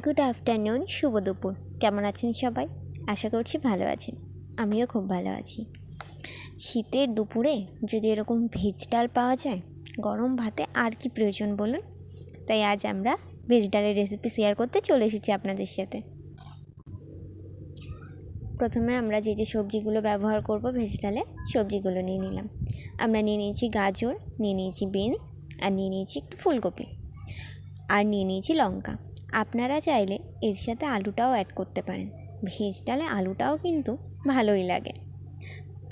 Good afternoon, শুভ দুপুর। কেমন আছেন সবাই? আশা করছি ভালো আছেন। আমিও খুব ভালো আছি। শীতের দুপুরে যদি এরকম ভেজ ডাল পাওয়া যায়, গরম ভাতে আর কি প্রয়োজন বলুন। তাই আজ আমরা ভেজ ডালের রেসিপি শেয়ার করতে চলে এসেছি আপনাদের সাথে। প্রথমে আমরা যে যে সবজিগুলো ব্যবহার করব ভেজ ডালে, সবজিগুলো নিয়ে নিলাম। আমরা নিয়ে নিয়েছি গাজর, নিয়ে নিয়েছি বিনস, আর নিয়ে নিয়েছি একটু ফুলকপি, আর নিয়ে নিয়েছি লঙ্কা। আপনারা চাইলে এর সাথে আলুটাও অ্যাড করতে পারেন। ভেজ ডালে আলুটাও কিন্তু ভালোই লাগে।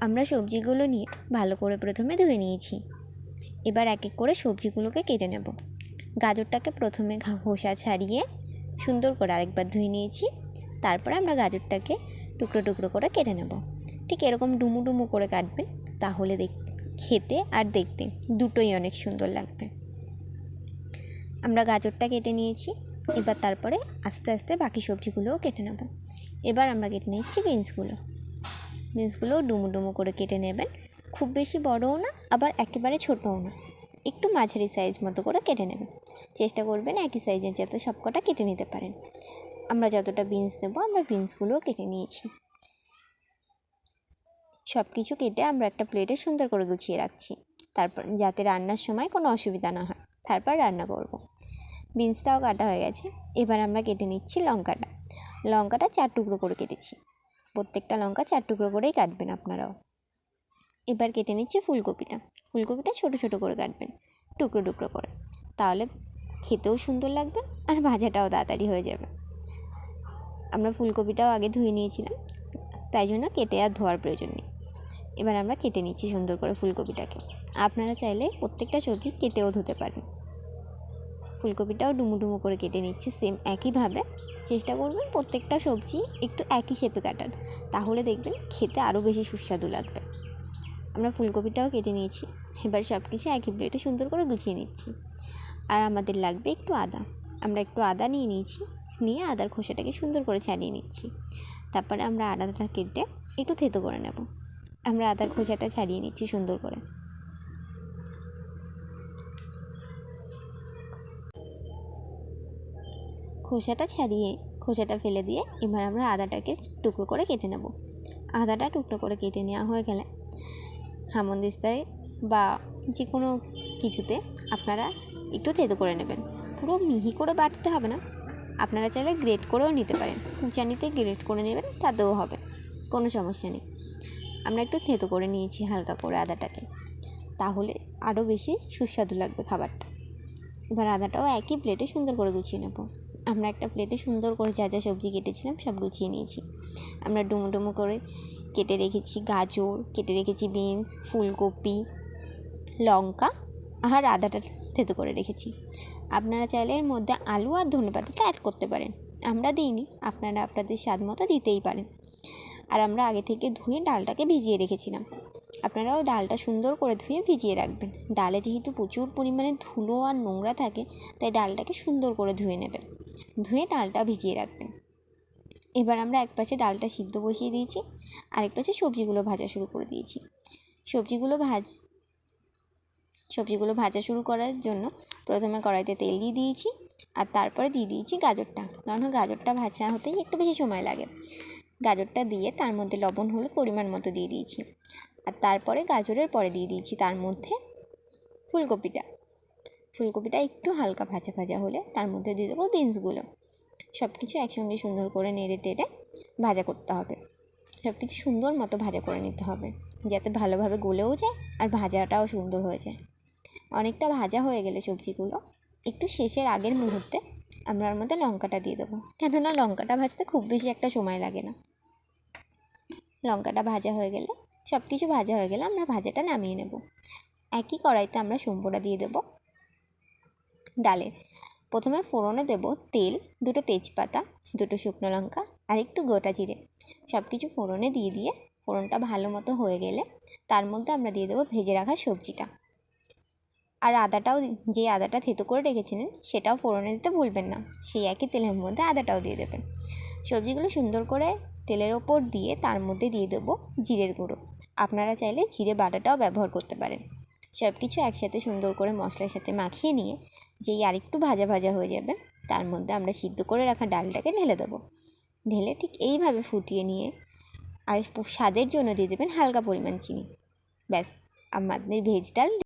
আমরা সবজিগুলো নিয়ে ভালো করে প্রথমে ধুয়ে নিয়েছি। এবার এক এক করে সবজিগুলোকে কেটে নেব। গাজরটাকে প্রথমে খোসা ছাড়িয়ে সুন্দর করে আরেকবার ধুয়ে নিয়েছি। তারপরে আমরা গাজরটাকে টুকরো টুকরো করে কেটে নেব। ঠিক এরকম ডুমু ডুমু করে কাটবেন, তাহলে খেতে আর দেখতে দুটোই অনেক সুন্দর লাগবে। আমরা গাজরটা কেটে নিয়েছি। এবার তারপরে আস্তে আস্তে বাকি সবজিগুলোও কেটে নেব। এবার আমরা কেটে নিচ্ছি বিনসগুলোও ডুমু ডুমু করে কেটে নেবেন। খুব বেশি বড়ও না, আবার একেবারে ছোটও না, একটু মাঝারি সাইজ মতো করে কেটে নেবেন। চেষ্টা করবেন একই সাইজের যাতে সবকটা কেটে নিতে পারেন। আমরা যতটা বিনস দেবো আমরা বিনসগুলোও কেটে নিয়েছি। সব কিছু কেটে আমরা একটা প্লেটে সুন্দর করে গুছিয়ে রাখছি, তারপর যাতে রান্নার সময় কোনো অসুবিধা না হয়। তারপর রান্না করব। বিনসটাও কাটা হয়ে গেছে। এবার আমরা কেটে নিচ্ছি লঙ্কাটা 4 টুকরো করে কেটেছি। প্রত্যেকটা লঙ্কা 4 টুকরো করেই কাটবেন আপনারাও। এবার কেটে নিচ্ছি ফুলকপিটা ছোট ছোট করে কাটবেন, টুকরো টুকরো করে, তাহলে খেতেও সুন্দর লাগবে আর ভাজাটাও তাড়াতাড়ি হয়ে যাবে। আমরা ফুলকপিটাও আগে ধুয়ে নিয়েছিলাম, তাই জন্য কেটে আর ধোয়ার প্রয়োজন নেই। এবার আমরা কেটে নিচ্ছি সুন্দর করে ফুলকপিটাকে। আপনারা চাইলে প্রত্যেকটা সবজি কেটেও ধুতে পারেন। ফুলকপিটাও ডুমু ডুমু করে কেটে নিচ্ছি সেম একইভাবে। চেষ্টা করবেন প্রত্যেকটা সবজি একটু একই শেপে কাটার, তাহলে দেখবেন খেতে আরও বেশি সুস্বাদু লাগবে। আমরা ফুলকপিটাও কেটে নিয়েছি। এবার সব কিছু একই প্লেটে সুন্দর করে গুছিয়ে নিচ্ছি। আর আমাদের লাগবে একটু আদা। আমরা একটু আদা নিয়ে আদার খোসাটাকে সুন্দর করে ছাড়িয়ে নিচ্ছি। তারপরে আমরা আদাটা কেটে একটু থেতো করে নেব। আমরা আদার খোসাটা ছাড়িয়ে নিচ্ছি সুন্দর করে। খোসাটা ফেলে দিয়ে এবার আমরা আদাটাকে টুকরো করে কেটে নেব। আদাটা টুকরো করে কেটে নেওয়া হয়ে গেলে হামানদিস্তায় বা যে কোনো কিছুতে আপনারা একটু থেতো করে নেবেন। পুরো মিহি করে বাটতে হবে না, আপনারা চাইলে গ্রেট করেও নিতে পারেন। কুচানিতে গ্রেট করে নেবেন, তাতেও হবে, কোনো সমস্যা নেই। আমরা একটু থেতো করে নিয়েছি হালকা করে আদাটাকে, তাহলে আরও বেশি সুস্বাদু লাগবে খাবারটা। এবার আদাটাও একই প্লেটে সুন্দর করে গুছিয়ে নেব। আমরা একটা প্লেটে সুন্দর করে যা যা সবজি কেটেছিলাম সব গুছিয়ে নিয়েছি। আমরা ডুমো ডুমো করে কেটে রেখেছি গাজর, কেটে রেখেছি বিনস, ফুলকপি, লঙ্কা আর আদাটা থেতো করে রেখেছি। আপনারা চাইলে এর মধ্যে আলু আর ধনেপাতাটা অ্যাড করতে পারেন। আমরা দিইনি, আপনারা আপনাদের স্বাদ মতো দিতেই পারেন। আর আমরা আগে থেকে ধুয়ে ডালটাকে ভিজিয়ে রেখেছিলাম। আপনারাও ডালটা সুন্দর করে ধুয়ে ভিজিয়ে রাখবেন। ডালে যেহেতু প্রচুর পরিমাণে ধুলো আর নোংরা থাকে, তাই ডালটাকে সুন্দর করে ধুয়ে নেবেন। ধুয়ে ডালটা ভিজিয়ে রাখবেন। এবার আমরা এক পাশে ডালটা সিদ্ধ বসিয়ে দিয়েছি, আরেক পাশে সবজিগুলো ভাজা শুরু করে দিয়েছি। সবজিগুলো ভাজা শুরু করার জন্য প্রথমে কড়াইতে তেল দিয়ে দিয়েছি, আর তারপরে দিয়ে দিয়েছি গাজরটা, কারণ গাজরটা ভাজা হতেই একটু বেশি সময় লাগে। গাজরটা দিয়ে তার মধ্যে লবণ হলুদ পরিমাণ মতো দিয়ে দিয়েছি, আর তারপরে গাজরের পরে দিয়ে দিয়েছি তার মধ্যে ফুলকপিটা একটু হালকা ভাজা ভাজা হলে তার মধ্যে দিয়ে দেবো বিনসগুলো। সব কিছু একসঙ্গে সুন্দর করে নেড়ে টেড়ে ভাজা করতে হবে। সব কিছু সুন্দর মতো ভাজা করে নিতে হবে, যাতে ভালোভাবে গলেও যায় আর ভাজাটাও সুন্দর হয়ে যায়। অনেকটা ভাজা হয়ে গেলে সবজিগুলো একটু শেষের আগের মুহূর্তে আমরা ওর মধ্যে লঙ্কাটা দিয়ে দেবো, কেননা লঙ্কাটা ভাজতে খুব বেশি একটা সময় লাগে না। লঙ্কাটা ভাজা হয়ে গেলে, সব কিছু ভাজা হয়ে গেলে আমরা ভাজাটা নামিয়ে নেব। একই কড়াইতে আমরা সম্বরা দিয়ে দেবো ডালের। প্রথমে ফোড়নে দেব তেল, 2টো তেজপাতা, 2টো শুকনো লঙ্কা আর একটু গোটা জিরে। সব কিছু ফোড়নে দিয়ে ফোড়নটা ভালো মতো হয়ে গেলে তার মধ্যে আমরা দিয়ে দেবো ভেজে রাখা সবজিটা। আর যে আদাটা থেতো করে রেখেছিলেন সেটাও ফোড়নে দিতে ভুলবেন না। সেই একই তেলের মধ্যে আদাটাও দিয়ে দেবেন। সবজিগুলো সুন্দর করে তেলের ওপর দিয়ে তার মধ্যে দিয়ে দেবো জিরের গুঁড়ো। আপনারা চাইলে জিরে বাটাটাও ব্যবহার করতে পারেন। সব কিছু একসাথে সুন্দর করে মশলার সাথে মাখিয়ে নিয়ে যেই আরেকটু ভাজা ভাজা হয়ে যাবে, তার মধ্যে আমরা সিদ্ধ করে রাখা ডালটাকে ঢেলে দেবো। ঢেলে ঠিক এইভাবে ফুটিয়ে নিয়ে আর স্বাদের জন্য দিয়ে দেবেন হালকা পরিমাণ চিনি। ব্যাস, আমাদের ভেজ ডাল